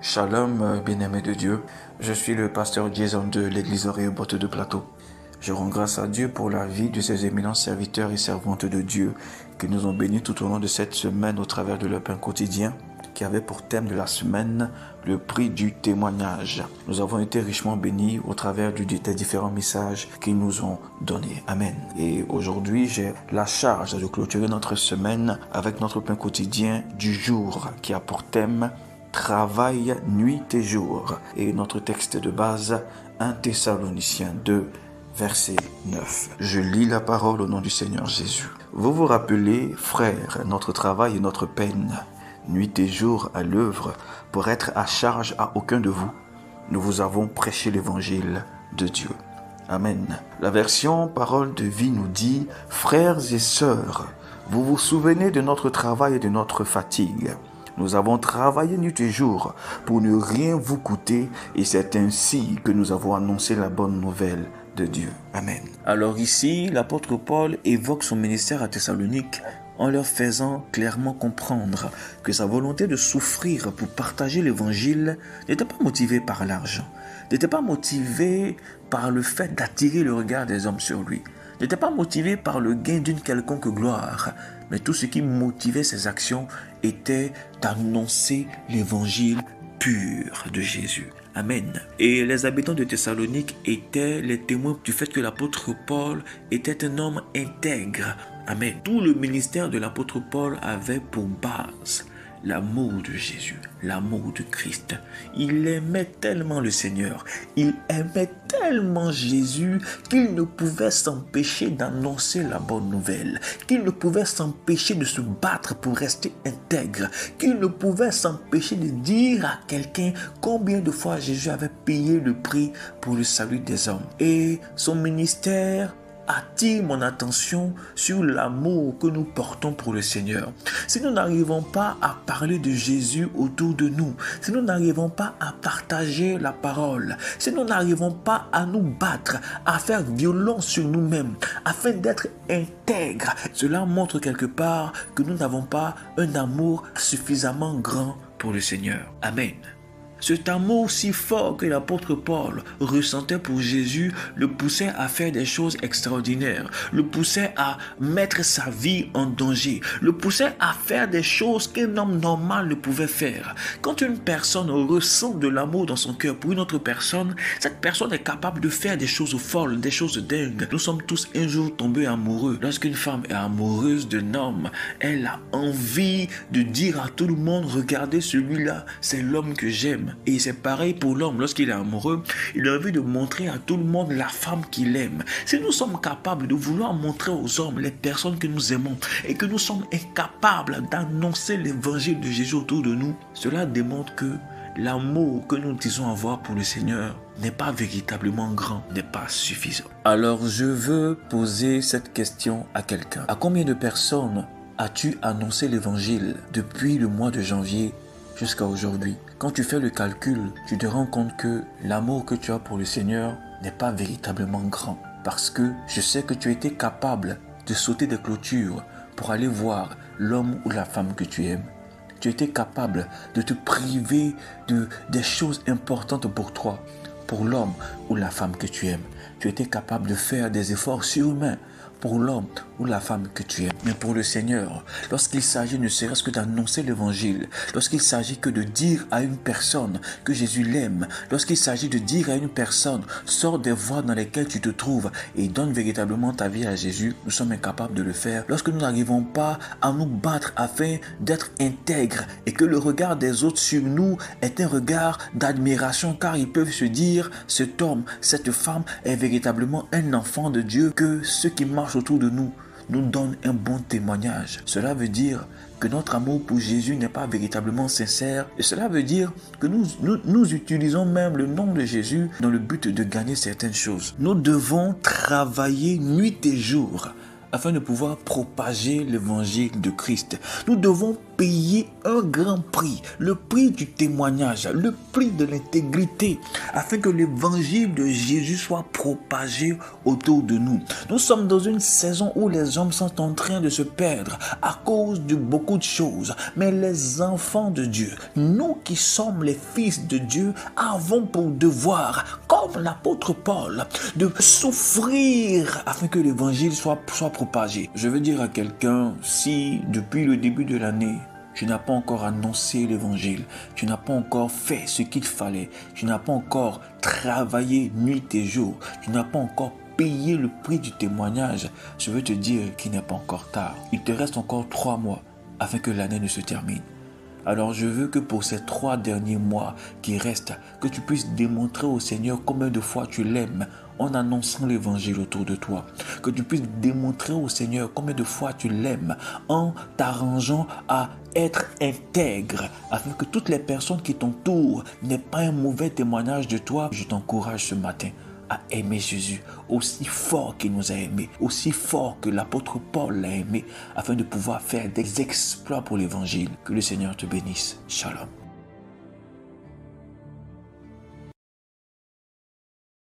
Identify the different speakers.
Speaker 1: Shalom, bien-aimé de Dieu. Je suis le pasteur Jason de l'église Rehoboth de Plateau. Je rends grâce à Dieu pour la vie de ces éminents serviteurs et servantes de Dieu qui nous ont bénis tout au long de cette semaine au travers de leur pain quotidien qui avait pour thème de la semaine le prix du témoignage. Nous avons été richement bénis au travers des différents messages qu'ils nous ont donnés. Amen. Et aujourd'hui, j'ai la charge de clôturer notre semaine avec notre pain quotidien du jour qui a pour thème travail nuit et jour. Et notre texte de base, 1 Thessaloniciens 2, verset 9. Je lis la parole au nom du Seigneur Jésus. Vous vous rappelez, frères, notre travail et notre peine, nuit et jour à l'œuvre, pour être à charge à aucun de vous. Nous vous avons prêché l'évangile de Dieu. Amen. La version Parole de vie nous dit, frères et sœurs, vous vous souvenez de notre travail et de notre fatigue. Nous avons travaillé nuit et jour pour ne rien vous coûter et c'est ainsi que nous avons annoncé la bonne nouvelle de Dieu. Amen. Alors ici, l'apôtre Paul évoque son ministère à Thessalonique en leur faisant clairement comprendre que sa volonté de souffrir pour partager l'évangile n'était pas motivée par l'argent, n'était pas motivée par le fait d'attirer le regard des hommes sur lui, n'était pas motivé par le gain d'une quelconque gloire, mais tout ce qui motivait ses actions était d'annoncer l'évangile pur de Jésus. Amen. Et les habitants de Thessalonique étaient les témoins du fait que l'apôtre Paul était un homme intègre. Amen. Tout le ministère de l'apôtre Paul avait pour base l'amour de Jésus, l'amour de Christ. Il aimait tellement le Seigneur, il aimait tellement Jésus qu'il ne pouvait s'empêcher d'annoncer la bonne nouvelle, qu'il ne pouvait s'empêcher de se battre pour rester intègre, qu'il ne pouvait s'empêcher de dire à quelqu'un combien de fois Jésus avait payé le prix pour le salut des hommes. Et son ministère attire mon attention sur l'amour que nous portons pour le Seigneur. Si nous n'arrivons pas à parler de Jésus autour de nous, si nous n'arrivons pas à partager la parole, si nous n'arrivons pas à nous battre, à faire violence sur nous-mêmes, afin d'être intègres, cela montre quelque part que nous n'avons pas un amour suffisamment grand pour le Seigneur. Amen. Cet amour si fort que l'apôtre Paul ressentait pour Jésus le poussait à faire des choses extraordinaires, le poussait à mettre sa vie en danger, le poussait à faire des choses qu'un homme normal ne pouvait faire. Quand une personne ressent de l'amour dans son cœur pour une autre personne, cette personne est capable de faire des choses folles, des choses dingues. Nous sommes tous un jour tombés amoureux. Lorsqu'une femme est amoureuse d'un homme, elle a envie de dire à tout le monde, regardez celui-là, c'est l'homme que j'aime. Et c'est pareil pour l'homme, lorsqu'il est amoureux, il a envie de montrer à tout le monde la femme qu'il aime. Si nous sommes capables de vouloir montrer aux hommes les personnes que nous aimons et que nous sommes incapables d'annoncer l'évangile de Jésus autour de nous, cela démontre que l'amour que nous disons avoir pour le Seigneur n'est pas véritablement grand, n'est pas suffisant. Alors je veux poser cette question à quelqu'un. À combien de personnes as-tu annoncé l'évangile depuis le mois de janvier jusqu'à aujourd'hui? Quand tu fais le calcul, tu te rends compte que l'amour que tu as pour le Seigneur n'est pas véritablement grand. Parce que je sais que tu étais capable de sauter des clôtures pour aller voir l'homme ou la femme que tu aimes. Tu étais capable de te priver des choses importantes pour toi, pour l'homme ou la femme que tu aimes. Tu étais capable de faire des efforts surhumains pour l'homme ou la femme que tu aimes. Mais pour le Seigneur, lorsqu'il s'agit ne serait-ce que d'annoncer l'évangile, lorsqu'il s'agit que de dire à une personne que Jésus l'aime, lorsqu'il s'agit de dire à une personne, sors des voies dans lesquelles tu te trouves et donne véritablement ta vie à Jésus, nous sommes incapables de le faire. Lorsque nous n'arrivons pas à nous battre afin d'être intègres et que le regard des autres sur nous est un regard d'admiration car ils peuvent se dire, cet homme, cette femme est véritablement un enfant de Dieu, que ceux qui marchent autour de nous donnent un bon témoignage. Cela veut dire que notre amour pour Jésus n'est pas véritablement sincère et cela veut dire que nous utilisons même le nom de Jésus dans le but de gagner certaines choses. Nous devons travailler nuit et jour afin de pouvoir propager l'évangile de Christ. Nous devons payer un grand prix, le prix du témoignage, le prix de l'intégrité, afin que l'évangile de Jésus soit propagé autour de nous. Nous sommes dans une saison où les hommes sont en train de se perdre à cause de beaucoup de choses. Mais les enfants de Dieu, nous qui sommes les fils de Dieu, avons pour devoir, comme l'apôtre Paul, de souffrir afin que l'évangile soit propagé. Je veux dire à quelqu'un, si depuis le début de l'année, tu n'as pas encore annoncé l'évangile, tu n'as pas encore fait ce qu'il fallait, tu n'as pas encore travaillé nuit et jour, tu n'as pas encore payé le prix du témoignage, je veux te dire qu'il n'est pas encore tard. Il te reste encore 3 mois afin que l'année ne se termine. Alors je veux que pour ces 3 derniers mois qui restent, que tu puisses démontrer au Seigneur combien de fois tu l'aimes en annonçant l'évangile autour de toi. Que tu puisses démontrer au Seigneur combien de fois tu l'aimes en t'arrangeant à être intègre afin que toutes les personnes qui t'entourent n'aient pas un mauvais témoignage de toi. Je t'encourage ce matin à aimer Jésus aussi fort qu'il nous a aimés, aussi fort que l'apôtre Paul l'a aimé, afin de pouvoir faire des exploits pour l'évangile. Que le Seigneur te bénisse. Shalom.